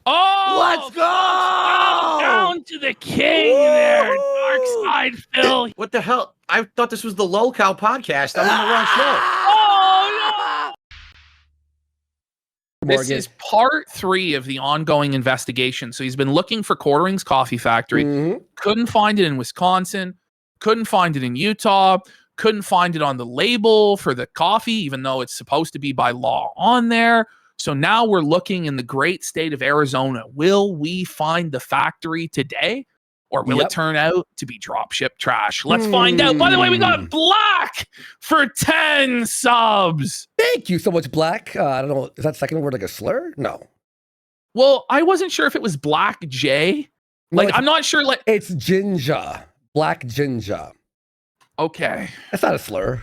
Oh, Let's go! down to the king there, Dark Side Phil. What the hell? I thought this was the Lol Cow podcast. I'm on the wrong show. Oh, no! This is part 3 of the ongoing investigation. So he's been looking for Quarter Rings Coffee Factory. Couldn't find it in Wisconsin. Couldn't find it in Utah. Couldn't find it on the label for the coffee, even though it's supposed to be by law on there. So now we're looking in the great state of Arizona. Will we find the factory today? Or will it turn out to be dropship trash? Let's find out. By the way, we got Black for 10 subs. Thank you so much, Black. I don't know. Is that second word like a slur? No. Well, I wasn't sure if it was Black J. Like, no, I'm not sure. Like, it's Ginger. Black Ginger. Okay. That's not a slur.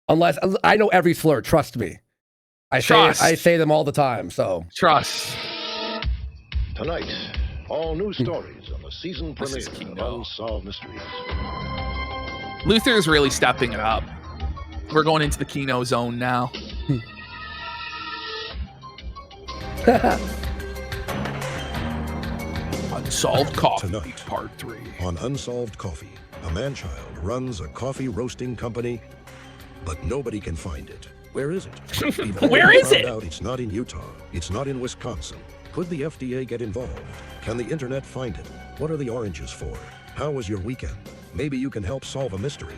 Unless I know every slur. Trust me. I say them all the time. So trust. Tonight, all new stories on the season premiere of Unsolved Mysteries. Luther is really stepping it up. We're going into the Kino zone now. Unsolved Coffee, tonight, part 3. On Unsolved Coffee, a man-child runs a coffee roasting company, but nobody can find it. Where is it? Where is it? Out it's not in Utah. It's not in Wisconsin. Could the FDA get involved? Can the internet find it? What are the oranges for? How was your weekend? Maybe you can help solve a mystery.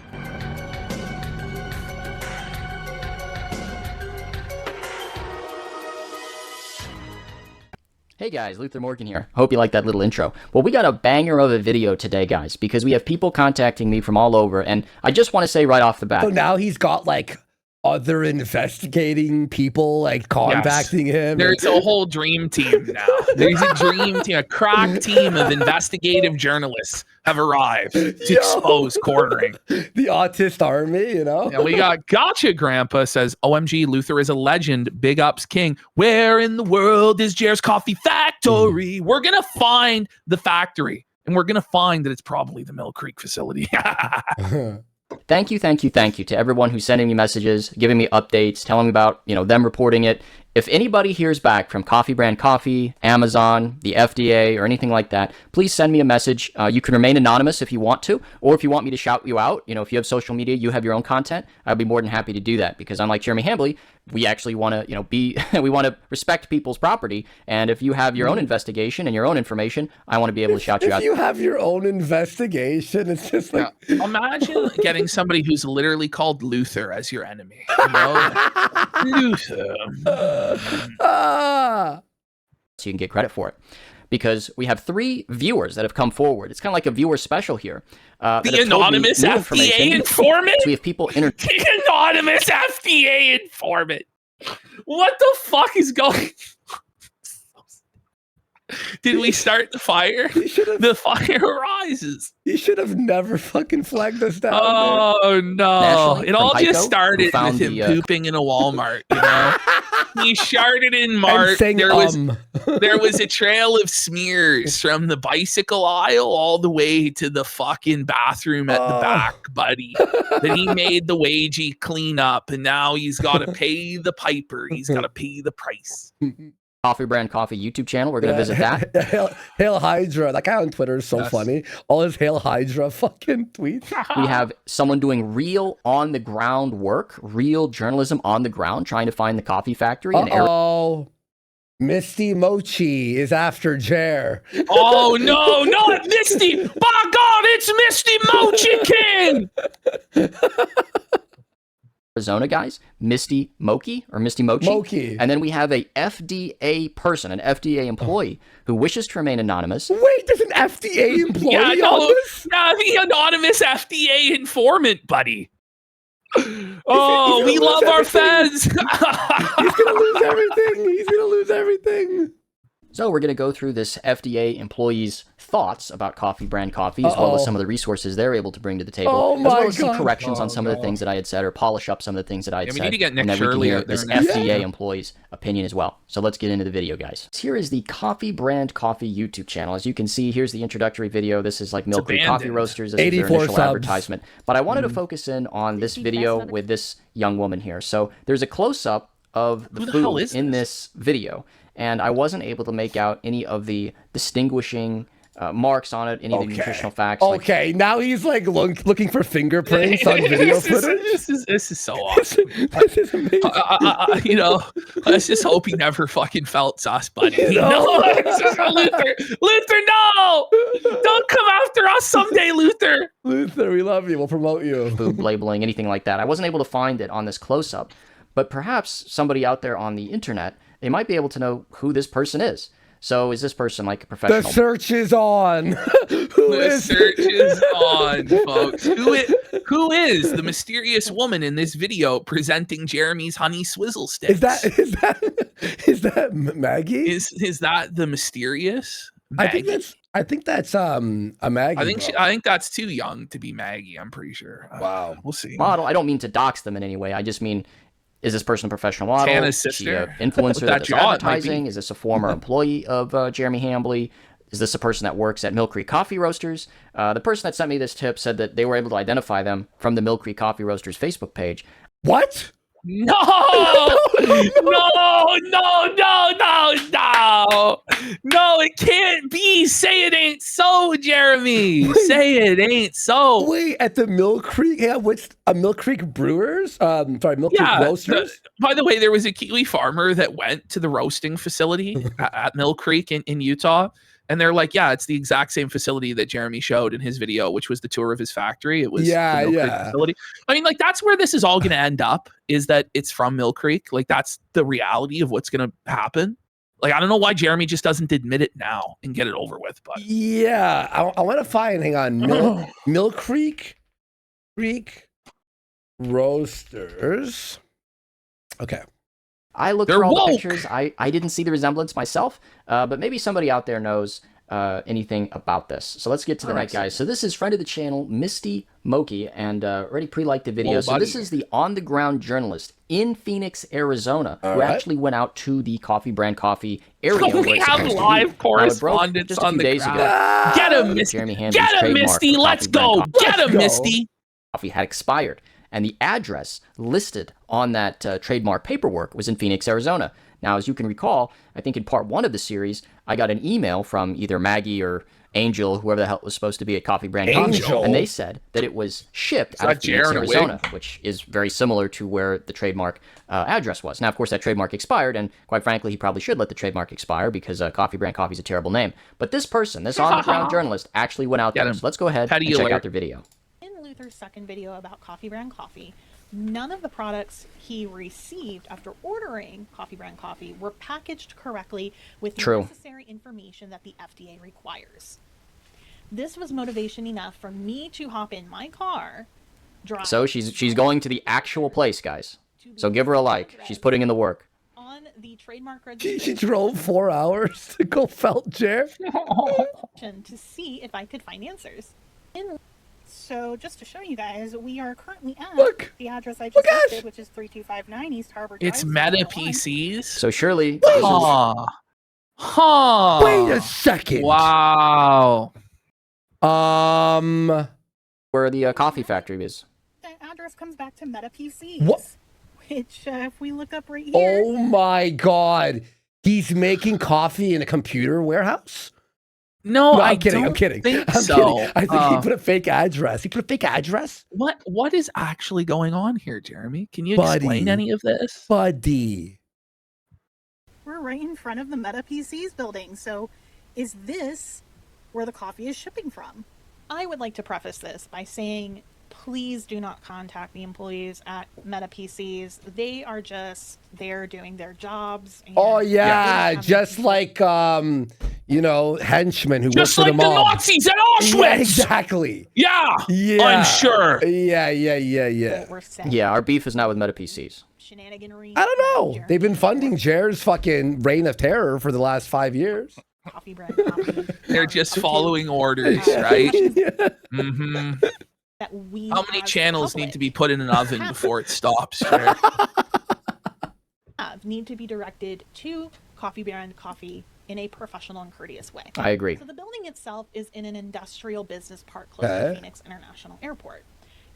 Hey guys, Luther Morgan here. Hope you like that little intro. Well, we got a banger of a video today, guys, because we have people contacting me from all over, and I just want to say right off the bat. So now he's got like other investigating people like contacting him. There's a whole dream team now. There's a dream team, a crack team of investigative journalists have arrived to expose quartering. The autist army, you know? And we got Gotcha Grandpa says, OMG, Luther is a legend. Big ups, King. Where in the world is Jer's Coffee Factory? We're going to find the factory, and we're going to find that it's probably the Mill Creek facility. Thank you to everyone who's sending me messages, giving me updates, telling me about, them reporting it. If anybody hears back from Coffee Brand Coffee, Amazon, the FDA, or anything like that, please send me a message. You can remain anonymous if you want to, or if you want me to shout you out, if you have social media, you have your own content, I'd be more than happy to do that, because unlike Jeremy Hambley, we actually want to, we want to respect people's property. And if you have your own investigation and your own information, I want to be able to shout you out. If you have your own investigation, it's just like... Imagine getting somebody who's literally called Luther as your enemy. Luther. So you can get credit for it. Because we have 3 viewers that have come forward. It's kind of like a viewer special here. The anonymous FDA informant? So we have people... The anonymous FDA informant. What the fuck is going... Did we start the fire? The fire rises. You should have never fucking flagged us down. Oh, no. It all just started with him pooping in a Walmart, He sharted in March. There was a trail of smears from the bicycle aisle all the way to the fucking bathroom at the back, buddy. Then he made the wagey clean up, and now he's got to pay the piper. He's got to pay the price. Coffee Brand Coffee YouTube channel. We're going to visit that. Hail Hydra. That guy on Twitter is so funny. All his Hail Hydra fucking tweets. We have someone doing real on-the-ground work, real journalism on the ground, trying to find the coffee factory. Oh, Misty Mochi is after Jer. Oh, no, not Misty. By God, it's Misty Mochi King. Arizona guys, Misty Mochi or Misty Mochi. And then we have a FDA person, an FDA employee who wishes to remain anonymous. Wait, there's an FDA employee on this? Yeah, the anonymous FDA informant, buddy. Oh, we love our feds. He's gonna lose everything. So we're going to go through this FDA employee's thoughts about Coffee Brand Coffee, as well as some of the resources they're able to bring to the table, as well as some corrections on some of the things that I had said, or polish up some of the things that I had said. We need to get Nick and then Shirley we can hear this FDA employee's opinion as well. So let's get into the video, guys. Here is the Coffee Brand Coffee YouTube channel. As you can see, here's the introductory video. This is like Mill Creek Coffee Roasters. This is their initial advertisement. But I wanted to focus in on this video with this young woman here. So there's a close-up of the food in this video. and I wasn't able to make out any of the distinguishing marks on it, any of the nutritional facts. Okay, now he's like looking for fingerprints on video footage. This is so awesome. This is amazing. You know, let's just hope he never fucking felt sus, buddy. You know? No, Luther, no! Don't come after us someday, Luther. Luther, we love you. We'll promote you. Food labeling, anything like that. I wasn't able to find it on this close-up, but perhaps somebody out there on the internet, they might be able to know who this person is. So is this person like a professional? The search is on. The search is on, folks. Who is the mysterious woman in this video presenting Jeremy's honey swizzle sticks? Is that Maggie? Is that the mysterious Maggie? I think that's a Maggie. I think that's too young to be Maggie. I'm pretty sure. Wow. We'll see. Model. I don't mean to dox them in any way. I just mean, is this person a professional model? Tana's Is she an sister. influencer That that's jaw, it might advertising? Is this a former employee of Jeremy Hambley? Is this a person that works at Mill Creek Coffee Roasters? The person that sent me this tip said that they were able to identify them from the Mill Creek Coffee Roasters Facebook page. What? No! No, it can't be. Say it ain't so, Jeremy. Say it ain't so. Wait, at the Mill Creek? Yeah, what's a Mill Creek Brewers? Mill Creek Roasters? By the way, there was a Kiwi farmer that went to the roasting facility at Mill Creek in Utah. And they're like, yeah, it's the exact same facility that Jeremy showed in his video, which was the tour of his factory. It was the Mill Creek facility. I mean, like, that's where this is all going to end up, is that it's from Mill Creek. Like, that's the reality of what's going to happen. Like, I don't know why Jeremy just doesn't admit it now and get it over with. But yeah, I want to find, hang on, Mill Creek Roasters. Okay. I looked They're for all woke. the pictures. I didn't see the resemblance myself, but maybe somebody out there knows anything about this. So let's get to the night, guys. So this is friend of the channel, Misty Moki, and already pre-liked the video. So this is the on-the-ground journalist in Phoenix, Arizona, who actually went out to the Coffee Brand Coffee area. we have live correspondence just a on few the days ground. ago. Get him, Misty. Jeremy Hambley's Get him, trademark Misty. for Let's Coffee Brand go. Coffee. Get him, Misty. Coffee had expired, and the address listed on that trademark paperwork was in Phoenix, Arizona. Now, as you can recall, I think in part 1 of the series, I got an email from either Maggie or Angel, whoever the hell it was supposed to be at Coffee Brand Coffee, and they said that it was shipped out of Phoenix, Arizona, which is very similar to where the trademark address was. Now, of course, that trademark expired, and quite frankly, he probably should let the trademark expire because Coffee Brand Coffee is a terrible name. But this person, this on-the-ground journalist, actually went out there. So let's go ahead and check out their video. In Luther's second video about Coffee Brand Coffee, none of the products he received after ordering Coffee Brand Coffee were packaged correctly with the necessary information that the FDA requires. This was motivation enough for me to hop in my car. So she's going to the actual place, guys. So give her a like. She's putting in the work. On the trademark registration. She drove 4 hours to go felt chair to see if I could find answers. So just to show you guys, we are currently at the address I just listed, which is 3259 East Harbor Drive. It's Meta PCs. So surely. Wait a second. Wow. Where the coffee factory is. The address comes back to Meta PCs. What? Which, if we look up right here. Oh my God. He's making coffee in a computer warehouse? No, I'm kidding. I'm kidding. Think I'm so. kidding. I think he put a fake address. He put a fake address? What is actually going on here, Jeremy? Can you explain any of this? Buddy. We're right in front of the Meta PCs building. So is this where the coffee is shipping from? I would like to preface this by saying, please do not contact the employees at Meta PCs. They are just there doing their jobs. And oh yeah, just like you know, henchmen who just work for like the mob. Nazis at Auschwitz. Yeah, exactly. Yeah. I'm sure. Yeah. Yeah, our beef is not with Meta PCs. Shenaniganery. I don't know. They've been funding Jared's fucking reign of terror for the last 5 years. Coffee Brand Coffee. They're just following orders, right? Mm-hmm. That we How many channels need to be put in an oven before it stops? Need to be directed to Coffee Brand Coffee in a professional and courteous way. I agree. So the building itself is in an industrial business park close to Phoenix International Airport.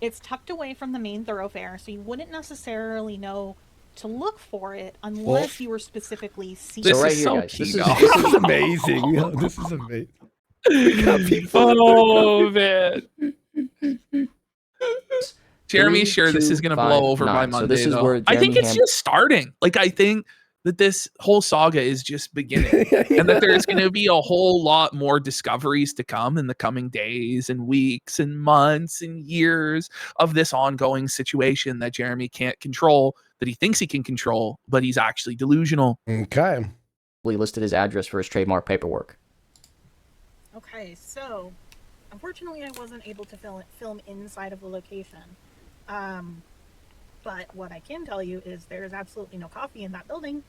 It's tucked away from the main thoroughfare, so you wouldn't necessarily know to look for it unless you were specifically seeking. So right is here, so guys, this This is amazing. This is amazing. We got people. Oh man. Jeremy's 3, sure this 2, is going to 5, blow over 9. by So Monday. this is though. where I think Jeremy it's just starting. Like, I think that this whole saga is just beginning, and that there's going to be a whole lot more discoveries to come in the coming days and weeks and months and years of this ongoing situation that Jeremy can't control, that he thinks he can control, but he's actually delusional. Okay. He listed his address for his trademark paperwork. Okay, so unfortunately I wasn't able to film inside of the location. But what I can tell you is there is absolutely no coffee in that building.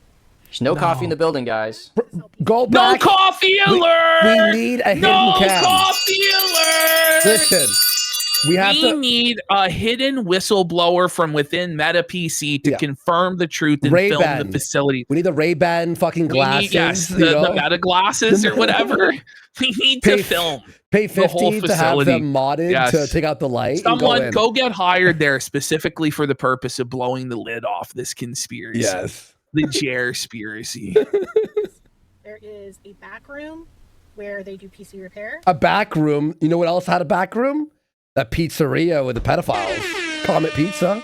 There's no coffee in the building, guys. Go No back. coffee alert! We need a hidden no cam. coffee alert! Listen, we need a hidden whistleblower from within Meta PC to confirm the truth and Ray-Ban. film the facility. We need the Ray-Ban fucking glasses. The Meta glasses or whatever. We need to film. Pay the whole 50 to have facility. them modded to take out the light. Someone and go get hired there specifically for the purpose of blowing the lid off this conspiracy. Yes. The Jer-spiracy. There is a back room where they do PC repair. A back room. You know what else had a back room? That pizzeria with the pedophiles. Comet Pizza.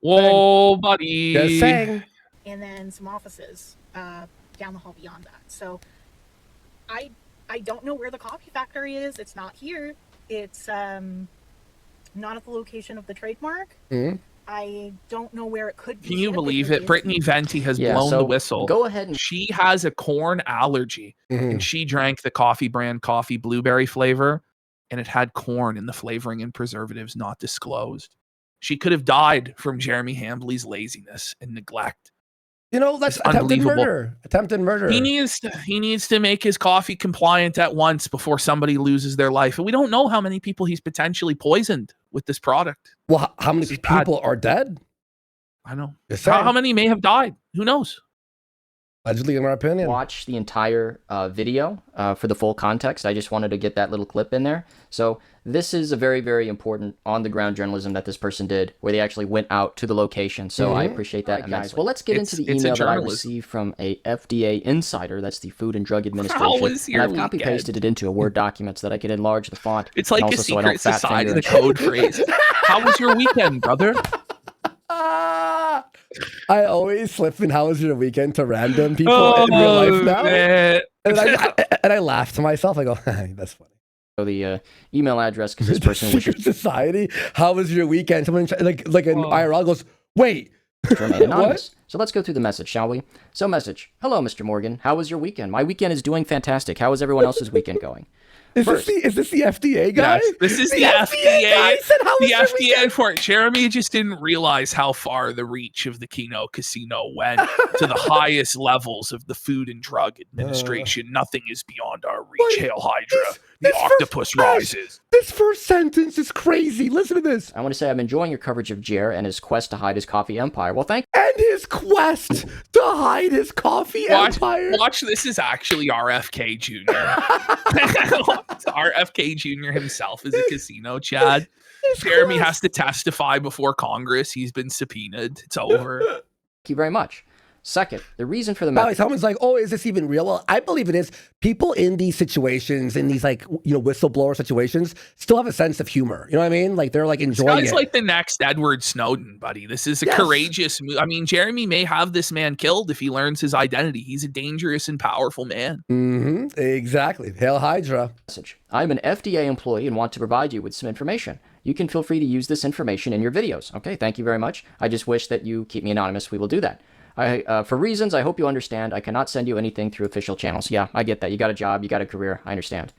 Whoa, buddy. Just saying. And then some offices down the hall beyond that. So I don't know where the coffee factory is. It's not here. It's not at the location of the trademark. Mm-hmm. I don't know where it could be. Can you believe it? Brittany Venti has blown the whistle. Go ahead and she has a corn allergy, and she drank the coffee brand coffee blueberry flavor, and it had corn in the flavoring and preservatives not disclosed. She could have died from Jeremy Hambley's laziness and neglect. You know, that's attempted murder. Attempted murder. He needs to make his coffee compliant at once before somebody loses their life. And we don't know how many people he's potentially poisoned with this product. Well, how many people are dead? I know. How many may have died? Who knows? Allegedly, in my opinion. Watch the entire video for the full context. I just wanted to get that little clip in there. So this is a very, very important on-the-ground journalism that this person did, where they actually went out to the location. So I appreciate that immensely. Well, let's get into the email that I received from a FDA insider. That's the Food and Drug Administration. And I've copy-pasted it into a Word document so that I can enlarge the font. It's like a secret society, the code phrase. How was your weekend, brother? I always slip in "How was your weekend" to random people in real life now, and I laugh to myself. I go, "That's funny." So the email address, because this person secret society. How was your weekend? Someone like an IRL goes, "Wait." Remain anonymous. So let's go through the message, shall we? So message. Hello, Mr. Morgan. How was your weekend? My weekend is doing fantastic. How is everyone else's weekend going? Is this the FDA guy? Yes, this is the FDA. Guy said, the FDA for it. Jeremy just didn't realize how far the reach of the Kino casino went to the highest levels of the Food and Drug Administration. Nothing is beyond our reach. Hail Hydra. The octopus rises. This first sentence is crazy. Listen to this. I want to say I'm enjoying your coverage of Jer and his quest to hide his coffee empire. Well, thank you. And his quest to hide his coffee empire. Watch, this is actually RFK Jr. RFK Jr. himself is a casino, Chad. Jeremy has to testify before Congress. He's been subpoenaed. It's over. Thank you very much. Second, the reason for the message. Someone's like, "Oh, is this even real?" Well, I believe it is. People in these situations, in these whistleblower situations, still have a sense of humor. You know what I mean? Like they're like enjoying it. It's like the next Edward Snowden, buddy. This is a courageous move. I mean, Jeremy may have this man killed if he learns his identity. He's a dangerous and powerful man. Mm-hmm. Exactly. Hail Hydra. Message. I'm an FDA employee and want to provide you with some information. You can feel free to use this information in your videos. Okay, thank you very much. I just wish that you keep me anonymous. We will do that. For reasons I hope you understand, I cannot send you anything through official channels. Yeah, I get that. You got a job, you got a career. I understand.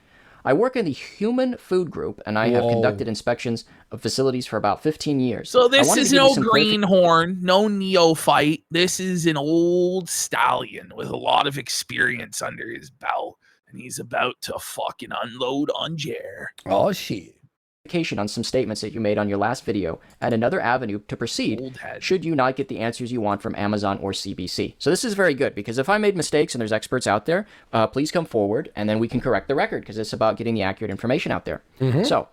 I work in the Human Food Group, and I have conducted inspections of facilities for about 15 years. So this is no greenhorn, no neophyte. This is an old stallion with a lot of experience under his belt, and he's about to fucking unload on Jer. Oh, shit. On some statements that you made on your last video and another avenue to proceed should you not get the answers you want from Amazon or CBC. So this is very good, because if I made mistakes and there's experts out there, please come forward and then we can correct the record, because it's about getting the accurate information out there. So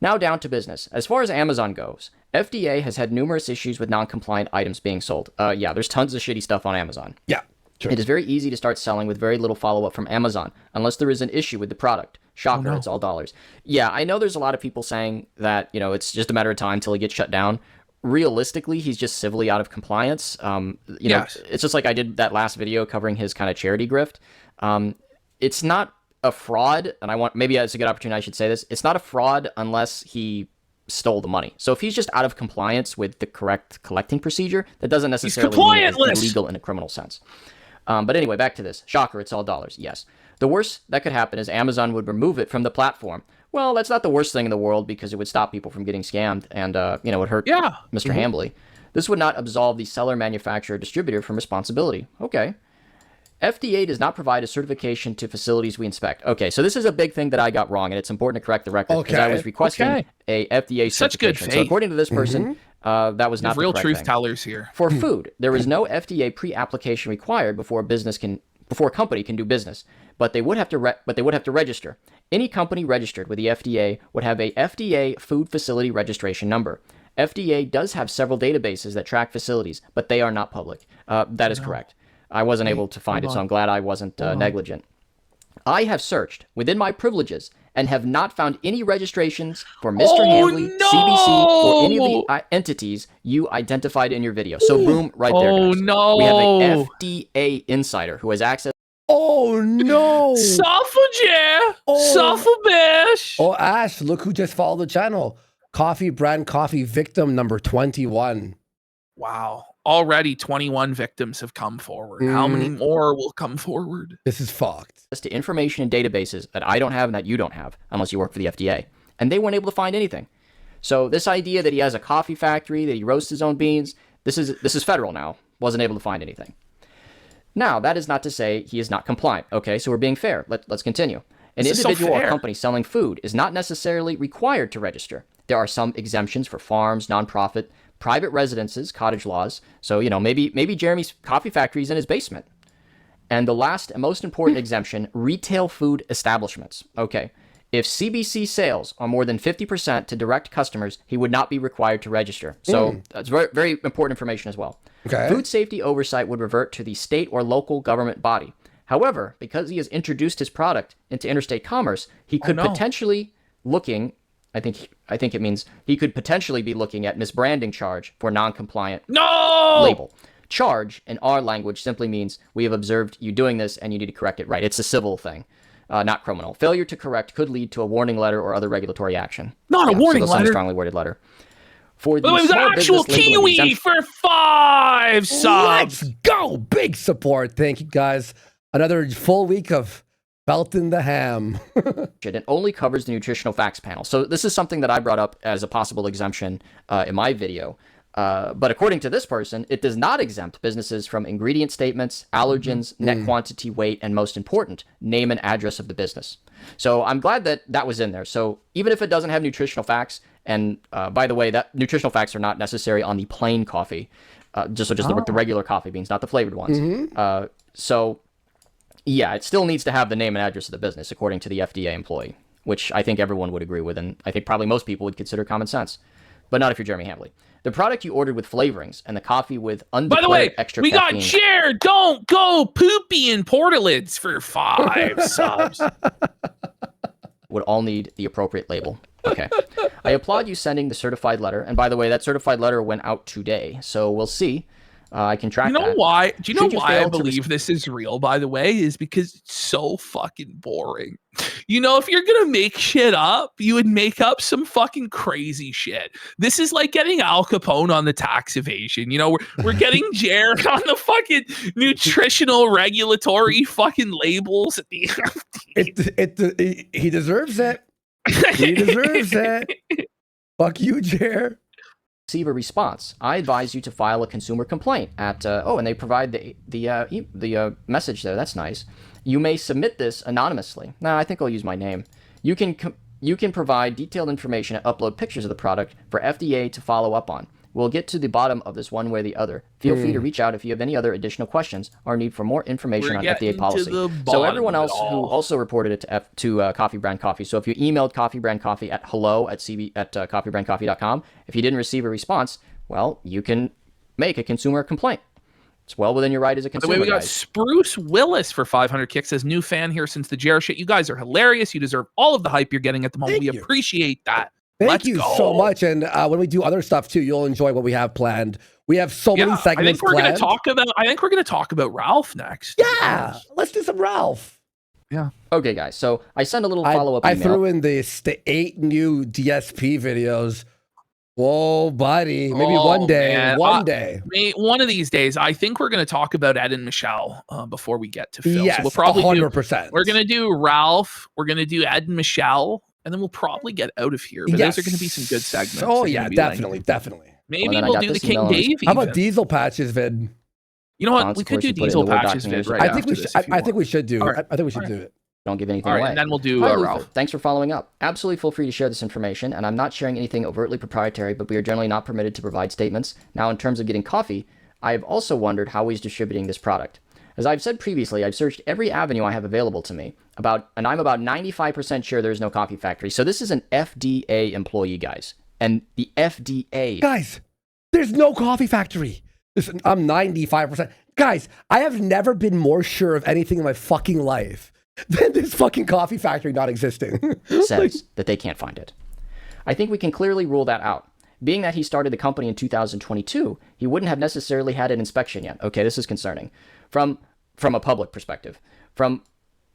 Now down to business. As far as Amazon goes, FDA has had numerous issues with non-compliant items being sold. Yeah, there's tons of shitty stuff on Amazon. Yeah. Sure. It is very easy to start selling with very little follow-up from Amazon, unless there is an issue with the product. Shocker, It's all dollars. Yeah, I know there's a lot of people saying that, it's just a matter of time till he gets shut down. Realistically, he's just civilly out of compliance. It's just like I did that last video covering his kind of charity grift. It's not a fraud, and maybe it's a good opportunity I should say this. It's not a fraud unless he stole the money. So if he's just out of compliance with the correct collecting procedure, that doesn't necessarily mean it's illegal in a criminal sense. But anyway, back to this. Shocker, it's all dollars. Yes. The worst that could happen is Amazon would remove it from the platform. Well, that's not the worst thing in the world because it would stop people from getting scammed and, it would hurt Mr. Hambly. This would not absolve the seller, manufacturer, distributor from responsibility. Okay. FDA does not provide a certification to facilities we inspect. Okay, so this is a big thing that I got wrong, and it's important to correct the record because I was requesting a FDA certification. Such good faith. So according to this person, that was not the real correct truth thing. tellers here. For food, there is no FDA pre-application required before a company can do business, but they would have to register. Any company registered with the FDA would have a FDA food facility registration number. FDA does have several databases that track facilities, but they are not public. That is correct. I wasn't able to find it, so I'm glad I wasn't negligent. I have searched within my privileges and have not found any registrations for Mr. Hambly, CBC, or any of the entities you identified in your video. So boom, right there, guys. No. We have an FDA insider who has access. Oh, no. Suffer, bitch. Oh, Ash, look who just followed the channel. Coffee brand coffee victim number 21. Wow. Already 21 victims have come forward. How many more will come forward? This is fucked. To information in databases that I don't have and that you don't have unless you work for the FDA. And they weren't able to find anything. So this idea that he has a coffee factory, that he roasts his own beans, this is federal now. Wasn't able to find anything. Now, that is not to say he is not compliant. Okay, so we're being fair. Let's continue. An individual or company selling food is not necessarily required to register. There are some exemptions for farms, nonprofit, private residences, cottage laws. So, maybe Jeremy's coffee factory is in his basement. And the last and most important exemption, retail food establishments. Okay. If CBC sales are more than 50% to direct customers, he would not be required to register. So that's very, very important information as well. Okay. Food safety oversight would revert to the state or local government body. However, because he has introduced his product into interstate commerce, he could potentially looking, I think it means he could potentially be looking at misbranding charge for non-compliant label. Charge in our language simply means we have observed you doing this and you need to correct it. Right. It's a civil thing. Not criminal. Failure to correct could lead to a warning letter or other regulatory action. Not a warning letter. A strongly worded letter. For the it was actual Kiwi for 5 subs. Let's go. Big support. Thank you, guys. Another full week of Belting the Ham. It only covers the nutritional facts panel. So this is something that I brought up as a possible exemption in my video. But according to this person, it does not exempt businesses from ingredient statements, allergens, net quantity, weight, and most important, name and address of the business. So I'm glad that that was in there. So even if it doesn't have nutritional facts, and by the way, that nutritional facts are not necessary on the plain coffee, just the regular coffee beans, not the flavored ones. So yeah, it still needs to have the name and address of the business, according to the FDA employee, which I think everyone would agree with, and I think probably most people would consider common sense, but not if you're Jeremy Hambly. The product you ordered with flavorings and the coffee with undeclared extra caffeine. By the way, we got shared. Don't go poopy in portalids for 5 subs. Would all need the appropriate label. Okay. I applaud you sending the certified letter. And by the way, that certified letter went out today. So we'll see. I can track that. Why? Do you know why I believe this is real, by the way? Is because it's so fucking boring. If you're going to make shit up, you would make up some fucking crazy shit. This is like getting Al Capone on the tax evasion. We're getting Jared on the fucking nutritional regulatory fucking labels at the end. He deserves it. He deserves it. Fuck you, Jared. Receive a response. I advise you to file a consumer complaint at and they provide the message there. That's nice. You may submit this anonymously. Nah, I think I'll use my name. You can provide detailed information and upload pictures of the product for FDA to follow up on. We'll get to the bottom of this one way or the other. Feel free to reach out if you have any other additional questions or need for more information on FDA policy. So everyone else who also reported it to Coffee Brand Coffee. So if you emailed Coffee Brand Coffee at coffeebrandcoffee.com, if you didn't receive a response, well, you can make a consumer complaint. It's well within your right as a consumer. The way we got Spruce Willis for 500 kicks, says new fan here since the Jer shit. You guys are hilarious. You deserve all of the hype you're getting at the moment. We appreciate that. Thank you so much. And when we do other stuff too, you'll enjoy what we have planned. We have so many segments planned. I think we're gonna talk about Ralph next. Yeah, let's do some Ralph. Yeah. Okay, guys. So I sent a little follow-up email. I threw in the 8 new DSP videos. Whoa, buddy. Maybe one day. Man. One day. One of these days, I think we're going to talk about Ed and Michelle before we get to Phil. Yes, so we'll probably 100%. We're going to do Ralph. We're going to do Ed and Michelle. And then we'll probably get out of here. But those are going to be some good segments. Oh, yeah, definitely. Maybe we'll do the King Dave. How about Diesel Patches vid? You know what? We could do Diesel Patches vid right I think we should do it. I think we should do it. Don't give anything away. And then we'll do Ralph. Thanks for following up. Absolutely feel free to share this information, and I'm not sharing anything overtly proprietary, but we are generally not permitted to provide statements. Now, in terms of getting coffee, I have also wondered how he's distributing this product. As I've said previously, I've searched every avenue I have available to me, and I'm about 95% sure there's no coffee factory. So this is an FDA employee, guys. And the FDA... Guys, there's no coffee factory. Listen, I'm 95%. Guys, I have never been more sure of anything in my fucking life than this fucking coffee factory not existing. says that they can't find it. I think we can clearly rule that out. Being that he started the company in 2022, he wouldn't have necessarily had an inspection yet. Okay, this is concerning. From a public perspective. From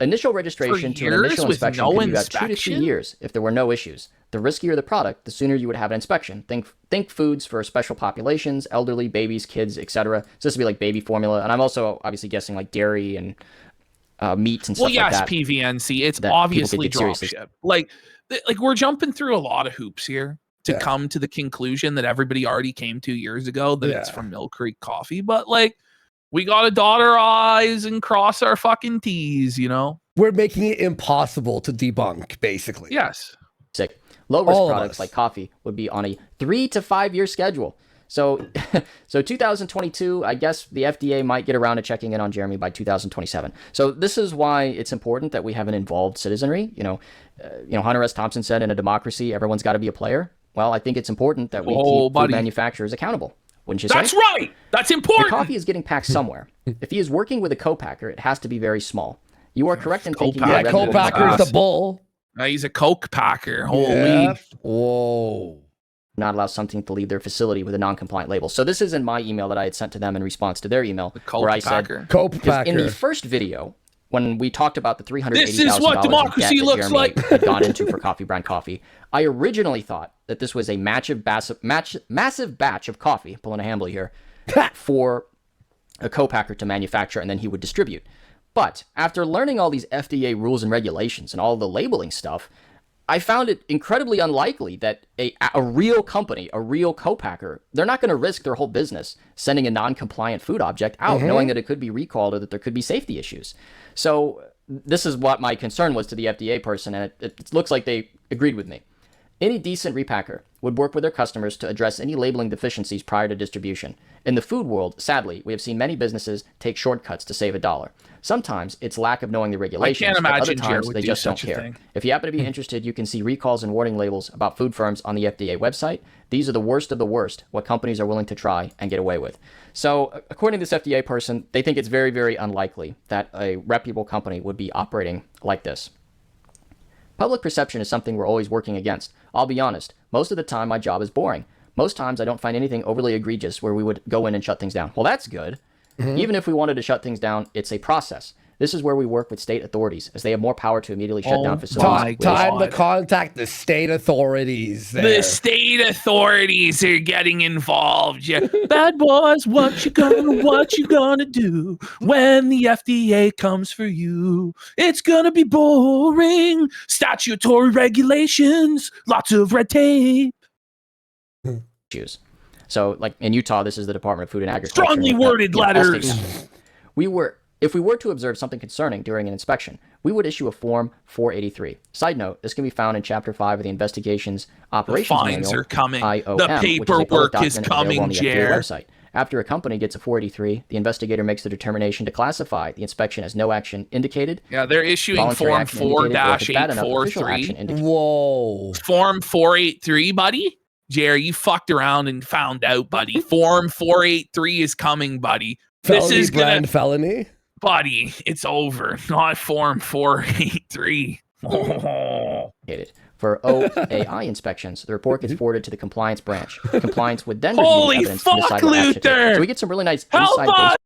initial registration to an initial inspection could be about 2 to 3 years if there were no issues. The riskier the product, the sooner you would have an inspection. Think foods for special populations, elderly, babies, kids, etc. So this would be like baby formula. And I'm also obviously guessing like dairy and meat and stuff like that. Well, yes, PVNC. It's obviously drop ship. Like we're jumping through a lot of hoops here to come to the conclusion that everybody already came 2 years ago that it's from Mill Creek Coffee. But like, we gotta dot our I's and cross our fucking T's, you know? We're making it impossible to debunk, basically. Yes. Sick. Low-risk products like coffee would be on a 3 to 5 year schedule. So 2022, I guess the FDA might get around to checking in on Jeremy by 2027. So this is why it's important that we have an involved citizenry. Hunter S. Thompson said, in a democracy, everyone's got to be a player. Well, I think it's important that we keep food manufacturers accountable. Wouldn't you say? That's right. That's important. The coffee is getting packed somewhere. If he is working with a co-packer, it has to be very small. You are correct in thinking that co-packer is the bull. He's a Coke packer. Holy. Yeah. Whoa. Not allow something to leave their facility with a non-compliant label. So this is in my email that I had sent to them in response to their email, where I said, in the first video, when we talked about the $380,000 this is what democracy looks like, had gone into for Coffee Brand Coffee, I originally thought that this was a massive batch of coffee, pulling a Hambly here, for a co-packer to manufacture, and then he would distribute. But after learning all these FDA rules and regulations and all the labeling stuff, I found it incredibly unlikely that a real company, a real co-packer, they're not going to risk their whole business sending a non-compliant food object out, knowing that it could be recalled or that there could be safety issues. So this is what my concern was to the FDA person, and it looks like they agreed with me. Any decent repacker would work with their customers to address any labeling deficiencies prior to distribution. In the food world, sadly, we have seen many businesses take shortcuts to save $1. Sometimes it's lack of knowing the regulations, but other times they just don't care. If you happen to be interested, you can see recalls and warning labels about food firms on the FDA website. These are the worst of the worst, what companies are willing to try and get away with. So, according to this FDA person, they think it's very, very unlikely that a reputable company would be operating like this. Public perception is something we're always working against. I'll be honest, most of the time my job is boring. Most times I don't find anything overly egregious where we would go in and shut things down. Well, that's good. Even if we wanted to shut things down, it's a process. This is where we work with state authorities, as they have more power to immediately shut down facilities. Time to contact the state authorities. The state authorities are getting involved. Yeah. Bad boys, what you gonna do when the FDA comes for you? It's gonna be boring. Statutory regulations, lots of red tape. So, like in Utah, this is the Department of Food and Agriculture. Strongly worded letters. It If we were to observe something concerning during an inspection, we would issue a Form 483. Side note, this can be found in Chapter 5 of the Investigations Operations fines Manual, are coming. IOM, The which is a public paperwork is document coming, available on the FDA Jer. website. After a company gets a 483, the investigator makes the determination to classify the inspection as no action indicated. Yeah, they're issuing voluntary Form action indicated, or if it's bad enough, official 4-843. action indicated. Whoa. Form 483, buddy. Jerry, you fucked around and found out, buddy. Form 483 is coming, buddy. Felony This is brand felony? buddy, it's over. Not Form 483. For OAI inspections, the report gets forwarded to the compliance branch. Compliance would then Holy review the evidence and fuck, decide what action to take. Luther! So we get some really nice Help inside us! baseball.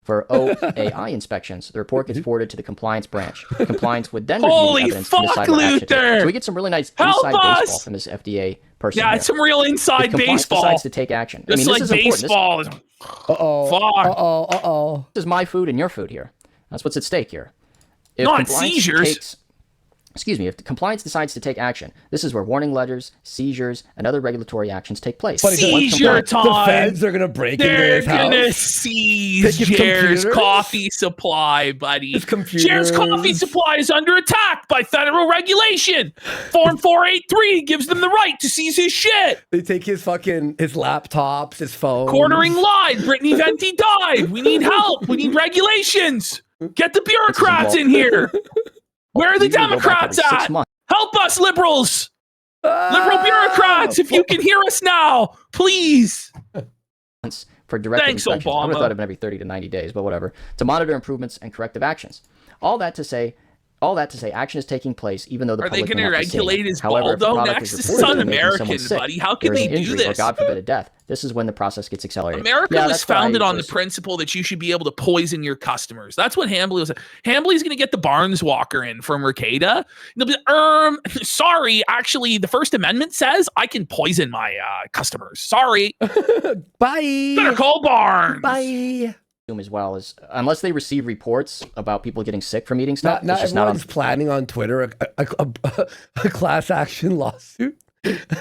For OAI inspections, the report gets forwarded to the compliance branch. Compliance would then review Holy the evidence fuck, and decide what action to take. Luther! So we get some really nice Help inside baseball us! from this FDA person. Yeah, here. it's some real inside If compliance baseball. decides to take action. Just I mean, like this is important. baseball. Uh-oh. Fuck. Uh-oh. Uh-oh. This is my food and your food here. That's what's at stake here. If Not compliance seizures. If the compliance decides to take action, this is where warning letters, seizures, and other regulatory actions take place. Buddy, Seizure The time. feds are going to break into They're his house. gonna seize Take his Jer's computers? coffee supply, buddy. His computers. Jer's coffee supply is under attack by federal regulation. Form 483 gives them the right to seize his shit. They take his laptops, his phone. Quartering lied. Brittany Venti died. We need help. We need regulations. Get the bureaucrats in here. Where are the Usually go back Democrats every 6 at? months. Help us, liberals. Liberal bureaucrats, if you can hear us now, please. For direct Thanks, inspections. I would have Obama. thought of every 30 to 90 days, but whatever. To monitor improvements and corrective actions. All that to say, action is taking place, even though the Are they public going may to not be seeing regulate it. his However, if the Baldo product next? is This is reported to be making un-American, someone sick, buddy. How can there is they an do injury, this? or God forbid a death, this is when the process gets accelerated. America Yeah, was that's why founded on the there's- principle that you should be able to poison your customers. That's what Hambly was. Hambly's going to get the Barnes Walker in from Mercada. They'll be, sorry, actually, the First Amendment says I can poison my customers. Sorry. Bye. Better call Barnes. Bye. As well as unless they receive reports about people getting sick from eating stuff, Not it's just not on. everyone's planning on Twitter a class action lawsuit.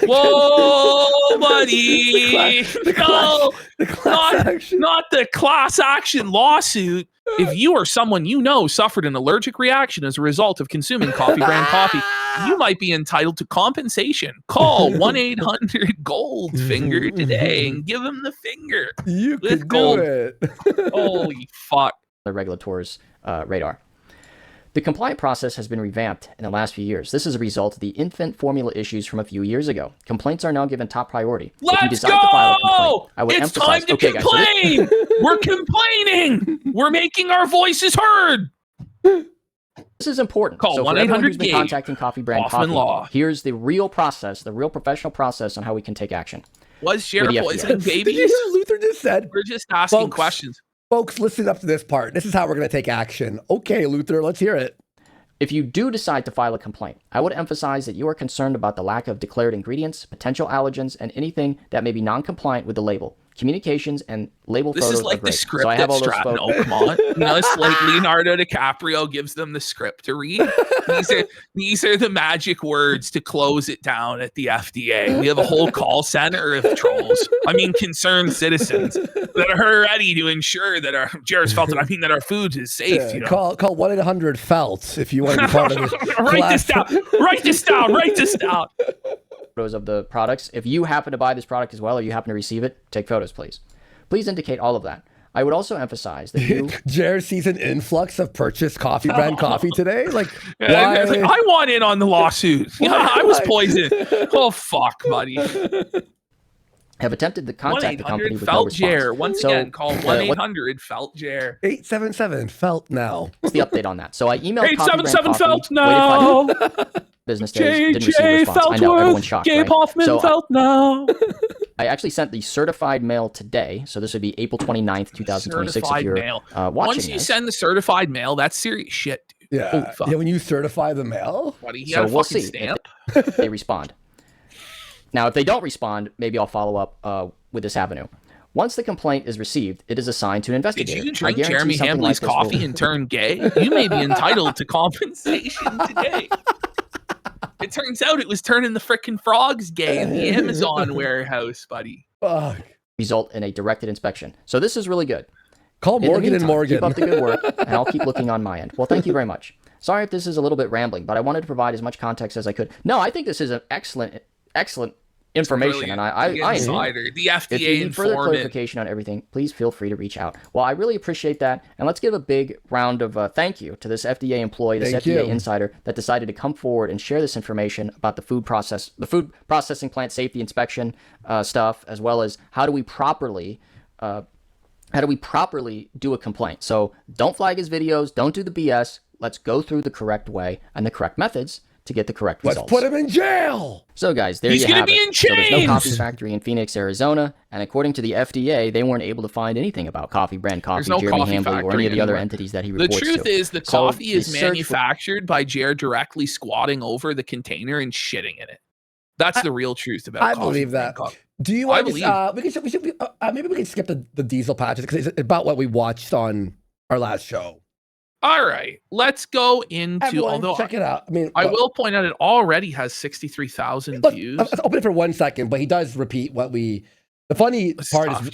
Whoa, buddy. The class action. Not the class action lawsuit. If you or someone you know suffered an allergic reaction as a result of consuming coffee brand coffee, you might be entitled to compensation. Call 1-800-GOLDFINGER today and give them the finger. You With could do gold. it. Holy fuck. The regulator's radar. The compliant process has been revamped in the last few years. This is a result of the infant formula issues from a few years ago. Complaints are now given top priority. If you Let's decide to file a complaint, go! I would It's emphasize, time to okay, guys, so this- complain. We're complaining. We're making our voices heard. This is important. Call So for everyone who's been 1-800-GABE. contacting Coffee Brand Hoffman Coffee, Law. here's the real process, the real professional process on how we can take action. Was Share With the poisoning FDA. Did you babies? hear what Luther just said? We're just asking Folks. questions. Folks, listen up to this part. This is how we're going to take action. Okay, Luther, let's hear it. If you do decide to file a complaint, I would emphasize that you are concerned about the lack of declared ingredients, potential allergens, and anything that may be non-compliant with the label. Communications and label This photos is like are great. the script So I have that all those Stratton photos. Oakmont. You know, it's like Leonardo DiCaprio gives them the script to read. These are the magic words to close it down at the FDA. We have a whole call center of trolls. I mean, concerned citizens that are ready to ensure that our Jairus Felton, I mean, that our food is safe. Yeah, You know? call 1-800-FELT if you want to be part of this. Write this down. Write this down. Write this down. Photos of the products. If you happen to buy this product as well, or you happen to receive it, take photos, please. Please indicate all of that. I would also emphasize that you... Jared sees an influx of purchased coffee brand coffee today. Like, Yeah, why? it's like, I want in on the lawsuit. Yeah, I was poisoned. Oh, fuck, buddy. have attempted to contact the company 1-800 with no Felt response. Jer. Once So, again, call what's 1-800 Felt Jer. 877 felt now. the update on that? So I emailed Coffee Brand 877 Coffee, Felt waited 5 now. business days, didn't receive a JJ response. I know, everyone's Feltworth. shocked, Gabe right? Hoffman So Felt now. I actually sent the certified mail today, so this would be April 29th, 2026 Certified if you're mail. watching Once you this. send the certified mail, that's serious shit, dude. Yeah. Oh, fuck. Yeah, when you certify the mail. Buddy, he So had a we'll fucking see stamp. if they respond. Now, if they don't respond, maybe I'll follow up with this avenue. Once the complaint is received, it is assigned to an Did investigator. you I drink guarantee Jeremy something Hambley's like this will- coffee and turn gay? You may be entitled to compensation today. It turns out it was turning the frickin' frogs gay in the Amazon warehouse, buddy. Fuck. result in a directed inspection. So this is really good. Call In the Morgan and meantime, Morgan. Keep up the good work, and I'll keep looking on my end. Well, thank you very much. Sorry if this is a little bit rambling, but I wanted to provide as much context as I could. No, I think this is an excellent information, and I insider. The FDA if you need further informant. clarification on everything, please feel free to reach out. Well, I really appreciate that, and let's give a big round of thank you to this FDA employee, this FDA insider that decided to come forward and share this information about the food processing plant safety inspection stuff, as well as how do we properly do a complaint. So don't flag his videos, don't do the BS. Let's go through the correct way and the correct methods to get the correct results. Let's put him in jail. So guys, there He's you gonna have be it. in So there's no chains! coffee factory in Phoenix, Arizona, and according to the FDA, they weren't able to find anything about Coffee Brand Coffee, no Jeremy coffee Hambley, or any of the other anywhere. entities that he The reports truth to. is, the So coffee they is search for- manufactured by Jared directly squatting over the container and shitting in it. That's the real truth about I coffee. believe that. Coffee. Do you want to? Maybe we can skip the diesel patches because it's about what we watched on our last show. All right, let's go into. Everyone, although check it out. I mean, I will point out it already has 63,000 views. Let's open it for 1 second, but he does repeat what we. The funny part is